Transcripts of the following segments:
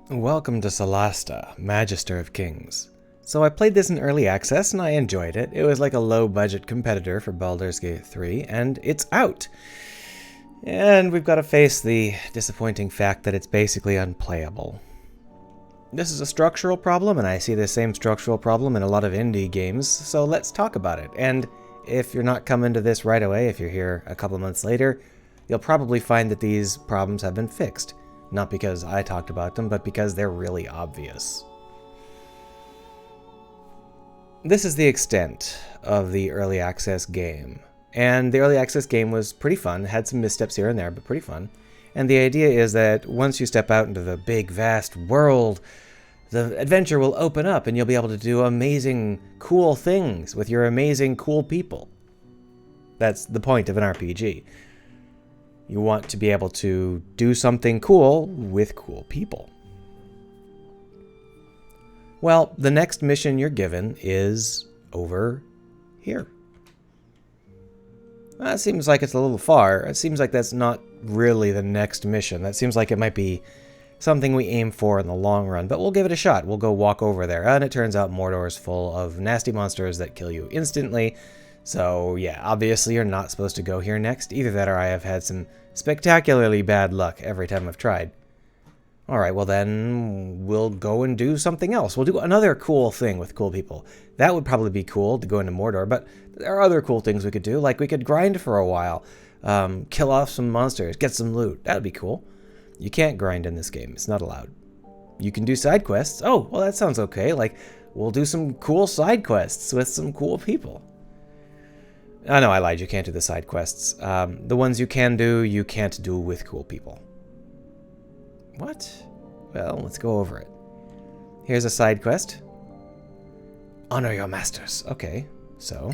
Welcome to Solasta, Magister of Kings. So I played this in early access and I enjoyed it. It was like a low-budget competitor for Baldur's Gate 3, and it's out! And we've got to face the disappointing fact that it's basically unplayable. This is a structural problem, and I see the same structural problem in a lot of indie games, so let's talk about it. And if you're not coming to this right away, if you're here a couple months later, you'll probably find that these problems have been fixed. Not because I talked about them, but because they're really obvious. This is the extent of the early access game. And the early access game was pretty fun. It had some missteps here and there, but pretty fun. And the idea is that once you step out into the big, vast world, the adventure will open up and you'll be able to do amazing, cool things with your amazing, cool people. That's the point of an RPG. You want to be able to do something cool with cool people. Well, the next mission you're given is over here. That seems like it's a little far. It seems like that's not really the next mission. That seems like it might be something we aim for in the long run, but we'll give it a shot. We'll go walk over there. And it turns out Mordor's full of nasty monsters that kill you instantly. So yeah, obviously you're not supposed to go here next. Either that or I have had some spectacularly bad luck every time I've tried. Alright, well then we'll go and do something else. We'll do another cool thing with cool people. That would probably be cool to go into Mordor, but there are other cool things we could do. Like we could grind for a while, kill off some monsters, get some loot. That would be cool. You can't grind in this game. It's not allowed. You can do side quests. Oh, well that sounds okay. Like, we'll do some cool side quests with some cool people. Oh no, I lied. You can't do the side quests. The ones you can do, you can't do with cool people. What? Well, let's go over it. Here's a side quest. Honor your masters. Okay, so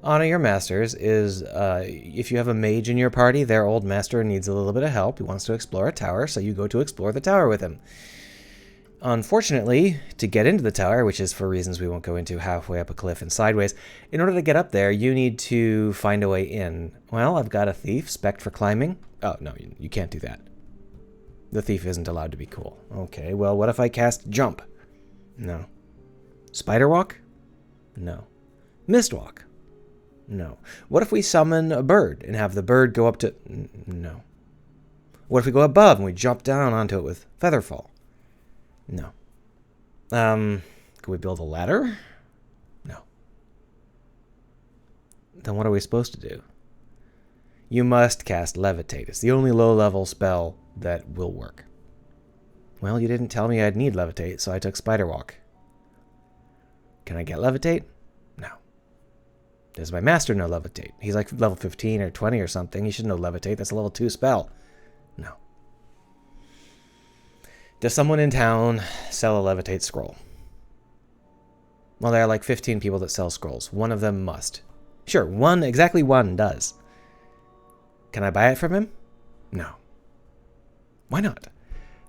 honor your masters is if you have a mage in your party, their old master needs a little bit of help. He wants to explore a tower, so you go to explore the tower with him. Unfortunately, to get into the tower, which is for reasons we won't go into, halfway up a cliff and sideways, in order to get up there, you need to find a way in. Well, I've got a thief, spec'd for climbing. Oh, no, you can't do that. The thief isn't allowed to be cool. Okay, well, what if I cast jump? No. Spider walk? No. Mist walk? No. What if we summon a bird and have the bird go up to... No. What if we go above and we jump down onto it with featherfall? No. Can we build a ladder? No. Then what are we supposed to do? You must cast levitate. It's the only low-level spell that will work. Well, you didn't tell me I'd need levitate, so I took spider walk. Can I get levitate? No. Does my master know levitate? He's like level 15 or 20 or something. He should know levitate. That's a level 2 spell. No. Does someone in town sell a levitate scroll? Well, there are like 15 people that sell scrolls. One of them must. Sure, exactly one does. Can I buy it from him? No. Why not?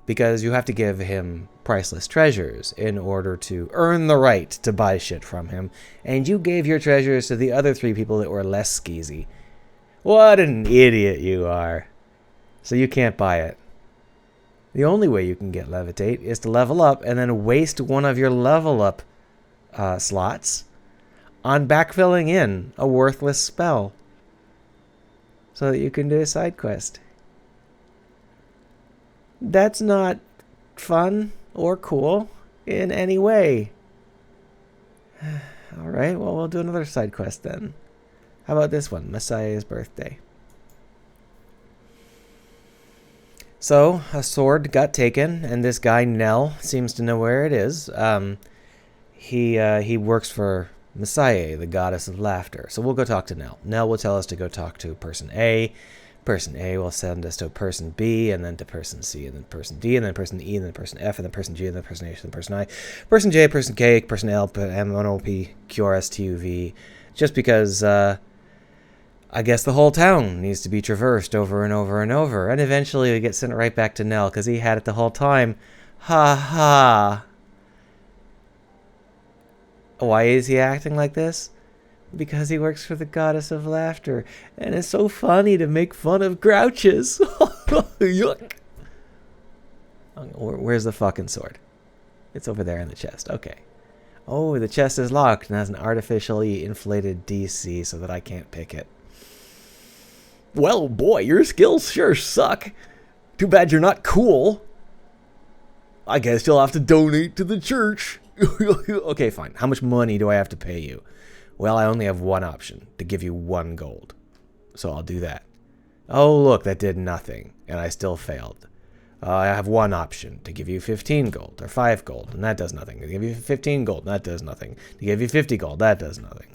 Because you have to give him priceless treasures in order to earn the right to buy shit from him. And you gave your treasures to the other 3 people that were less skeezy. What an idiot you are. So you can't buy it. The only way you can get levitate is to level up and then waste one of your level up slots on backfilling in a worthless spell so that you can do a side quest. That's not fun or cool in any way. Alright, well, we'll do another side quest then. How about this one? Messiah's birthday. So, a sword got taken, and this guy, Nell, seems to know where it is. He works for Messiah, the goddess of laughter. So we'll go talk to Nell. Nell will tell us to go talk to person A. Person A will send us to person B, and then to person C, and then person D, and then person E, and then person F, and then person G, and then person H, and then person I, person J, person K, person L, M, N, O, P, Q, R, S, T, U, V. Just because, I guess the whole town needs to be traversed over and over and over. And eventually we get sent right back to Nell, because he had it the whole time. Ha ha. Why is he acting like this? Because he works for the goddess of laughter. And it's so funny to make fun of grouches. Yuck. Where's the fucking sword? It's over there in the chest. Okay. Oh, the chest is locked and has an artificially inflated DC so that I can't pick it. Well, boy, your skills sure suck. Too bad you're not cool. I guess you'll have to donate to the church. Okay, fine. How much money do I have to pay you? Well, I only have one option, to give you 1 gold. So I'll do that. Oh, look, that did nothing, and I still failed. I have one option, to give you 15 gold, or 5 gold, and that does nothing. To give you 15 gold, and that does nothing. To give you 50 gold, that does nothing.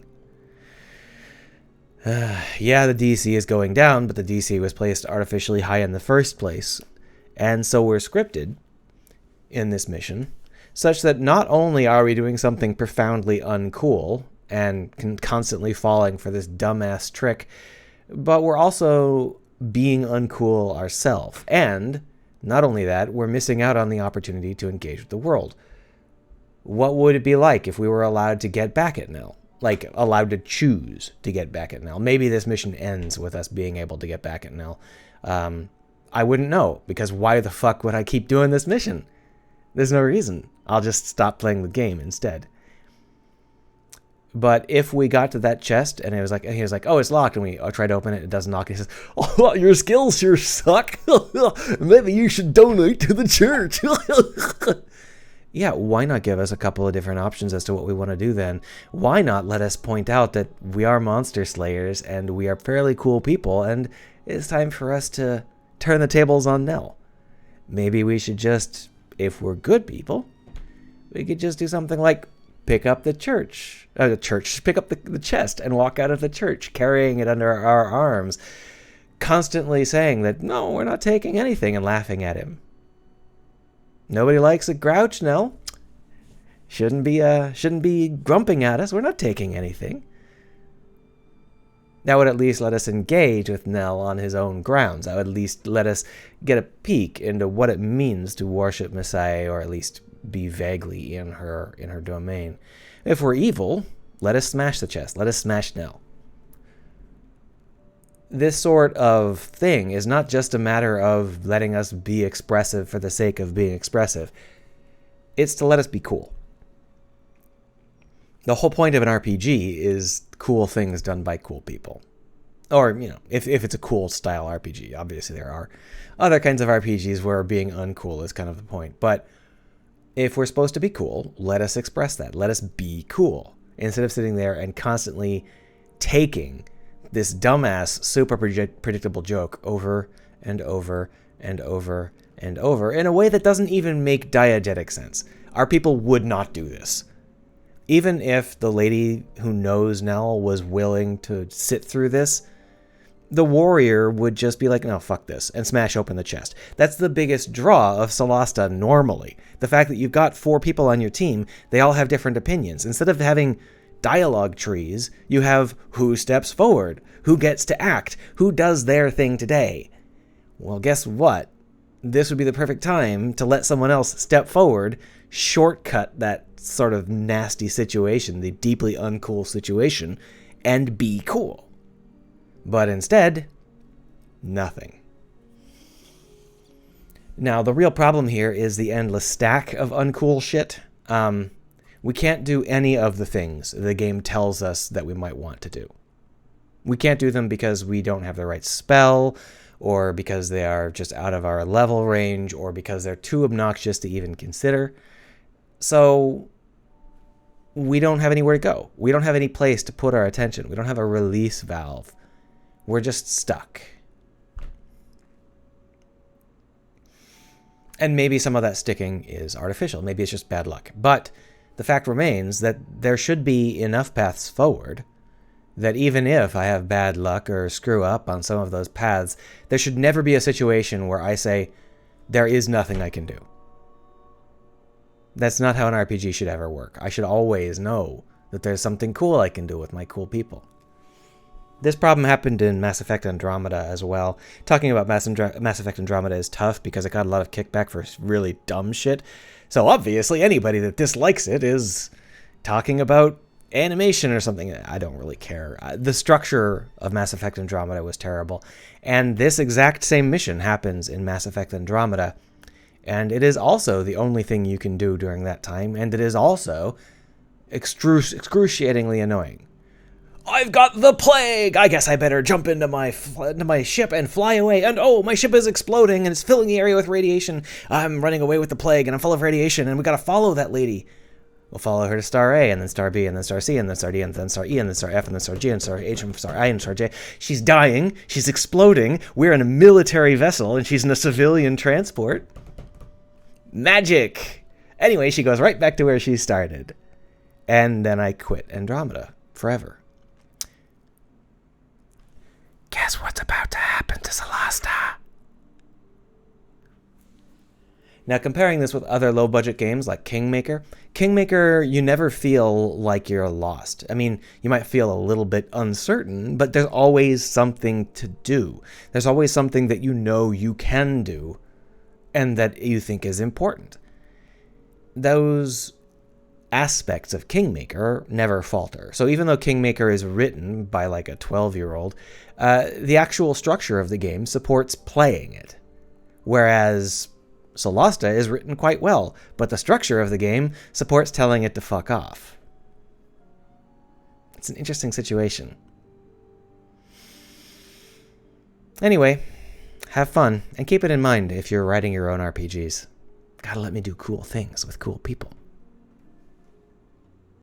Yeah, the DC is going down, but the DC was placed artificially high in the first place. And so we're scripted in this mission, such that not only are we doing something profoundly uncool and constantly falling for this dumbass trick, but we're also being uncool ourselves. And not only that, we're missing out on the opportunity to engage with the world. What would it be like if we were allowed to get back at Nell? Like, allowed to choose to get back at Nell. Maybe this mission ends with us being able to get back at Nell. I wouldn't know, because why the fuck would I keep doing this mission? There's no reason. I'll just stop playing the game instead. But if we got to that chest and he was like, oh, it's locked, and we tried to open it, it doesn't lock. He says, oh, your skills sure suck. Maybe you should donate to the church. Yeah, why not give us a couple of different options as to what we want to do then? Why not let us point out that we are monster slayers and we are fairly cool people, and it's time for us to turn the tables on Nell? Maybe we should just, if we're good people, we could just do something like pick up the pick up the chest and walk out of the church carrying it under our arms, constantly saying that, no, we're not taking anything, and laughing at him. Nobody likes a grouch, Nell. Shouldn't be grumping at us. We're not taking anything. That would at least let us engage with Nell on his own grounds. That would at least let us get a peek into what it means to worship Messiah, or at least be vaguely in her domain. If we're evil, let us smash the chest. Let us smash Nell. This sort of thing is not just a matter of letting us be expressive for the sake of being expressive. It's to let us be cool. The whole point of an RPG is cool things done by cool people. Or, if it's a cool style RPG. Obviously there are other kinds of RPGs where being uncool is kind of the point. But if we're supposed to be cool, let us express that. Let us be cool. Instead of sitting there and constantly taking this dumbass, super predictable joke over and over and over and over in a way that doesn't even make diegetic sense. Our people would not do this. Even if the lady who knows Nell was willing to sit through this, the warrior would just be like, no, fuck this, and smash open the chest. That's the biggest draw of Solasta normally. The fact that you've got 4 people on your team, they all have different opinions. Instead of having dialogue trees, you have who steps forward, who gets to act, who does their thing today. Well, guess what? This would be the perfect time to let someone else step forward, shortcut that sort of nasty situation, the deeply uncool situation, and be cool. But instead, nothing. Now, the real problem here is the endless stack of uncool shit. We can't do any of the things the game tells us that we might want to do. We can't do them because we don't have the right spell, or because they are just out of our level range, or because they're too obnoxious to even consider. So we don't have anywhere to go. We don't have any place to put our attention. We don't have a release valve. We're just stuck. And maybe some of that sticking is artificial. Maybe it's just bad luck. But the fact remains that there should be enough paths forward that even if I have bad luck or screw up on some of those paths, there should never be a situation where I say, there is nothing I can do. That's not how an RPG should ever work. I should always know that there's something cool I can do with my cool people. This problem happened in Mass Effect Andromeda as well. Talking about Mass Effect Andromeda is tough because it got a lot of kickback for really dumb shit. So obviously anybody that dislikes it is talking about animation or something. I don't really care. The structure of Mass Effect Andromeda was terrible. And this exact same mission happens in Mass Effect Andromeda. And it is also the only thing you can do during that time, and it is also excruciatingly annoying. I've got the plague! I guess I better jump into my ship and fly away. And oh, my ship is exploding and it's filling the area with radiation. I'm running away with the plague and I'm full of radiation and we gotta follow that lady. We'll follow her to star A, and then star B, and then star C, and then star D, and then star E, and then star F, and then star G, and star H, and star I, and star J. She's dying. She's exploding. We're in a military vessel, and she's in a civilian transport. Magic! Anyway, she goes right back to where she started. And then I quit Andromeda forever. Guess what's about to happen to Solasta? Now, comparing this with other low-budget games like Kingmaker, you never feel like you're lost. I mean, you might feel a little bit uncertain, but there's always something to do. There's always something that you know you can do and that you think is important. Those aspects of Kingmaker never falter. So even though Kingmaker is written by like a 12-year-old, the actual structure of the game supports playing it. Whereas Solasta is written quite well, but the structure of the game supports telling it to fuck off. It's an interesting situation. Anyway, have fun, and keep it in mind if you're writing your own RPGs. Gotta let me do cool things with cool people.